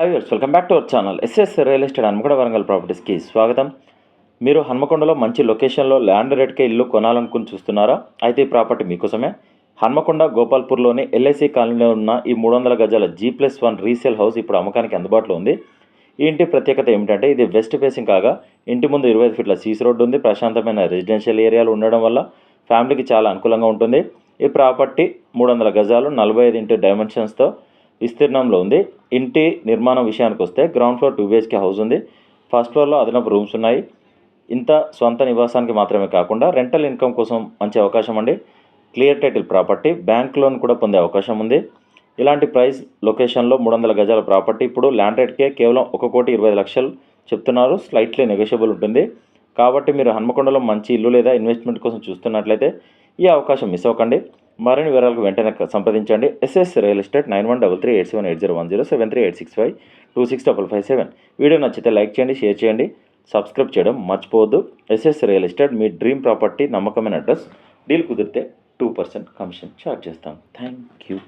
Hi viewers, welcome back to our channel. S S real estate Hanamkonda Warangal ప్రాపర్టీస్కి స్వాగతం. మీరు హన్మకొండలో మంచి లొకేషన్లో ల్యాండ్ రేట్కే ఇల్లు కొనాలనుకుని చూస్తున్నారా? అయితే ఈ ప్రాపర్టీ మీకోసమే. హన్మకొండ గోపాల్పూర్లోని ఎల్ఐసి కాలనీలో ఉన్న ఈ 300 గజాల G+1 రీసేల్ హౌస్ ఇప్పుడు అమ్మకానికి అందుబాటులో ఉంది. ఈ ఇంటి ప్రత్యేకత ఏమిటంటే ఇది వెస్ట్ ఫేసింగ్ కాగా ఇంటి ముందు 25 ఫీట్ల సీసీ రోడ్డు ఉంది. ప్రశాంతమైన రెసిడెన్షియల్ ఏరియాలు ఉండడం వల్ల ఫ్యామిలీకి చాలా అనుకూలంగా ఉంటుంది. ఈ ప్రాపర్టీ 300 గజాలు 45 ఇంటి డైమెన్షన్స్తో విస్తీర్ణంలో ఉంది. ఇంటి నిర్మాణం విషయానికి వస్తే గ్రౌండ్ ఫ్లోర్ 2 BHK హౌస్ ఉంది. ఫస్ట్ ఫ్లోర్లో అదనపు రూమ్స్ ఉన్నాయి. ఇంత స్వంత నివాసానికి మాత్రమే కాకుండా రెంటల్ ఇన్కమ్ కోసం మంచి అవకాశం అండి. Clear title property, bank loan కూడా పొందే అవకాశం ఉంది. ఇలాంటి ప్రైస్ లొకేషన్లో 300 గజాల ప్రాపర్టీ ఇప్పుడు ల్యాండ్ రేట్కే కేవలం 1,20,00,000 చెప్తున్నారు. స్లైట్లీ నెగోషియబుల్ ఉంటుంది. కాబట్టి మీరు హన్మకొండలో మంచి ఇల్లు లేదా ఇన్వెస్ట్మెంట్ కోసం చూస్తున్నట్లయితే ఈ అవకాశం మిస్ అవ్వకండి. మరిన్ని వివరాలకు వెంటనే సంప్రదించండి. SS real estate 9133878010 7386526557. వీడియో నచ్చితే లైక్ చేయండి, షేర్ చేయండి, సబ్స్క్రైబ్ చేయడం మర్చిపోవద్దు. ఎస్ఎస్ రియల్ ఎస్టేట్ మీ డ్రీమ్ ప్రాపర్టీ, నమ్మకమైన అడ్రస్. డీల్ కుదిరితే 2% కమిషన్ ఛార్జ్ చేస్తాం. Thank you.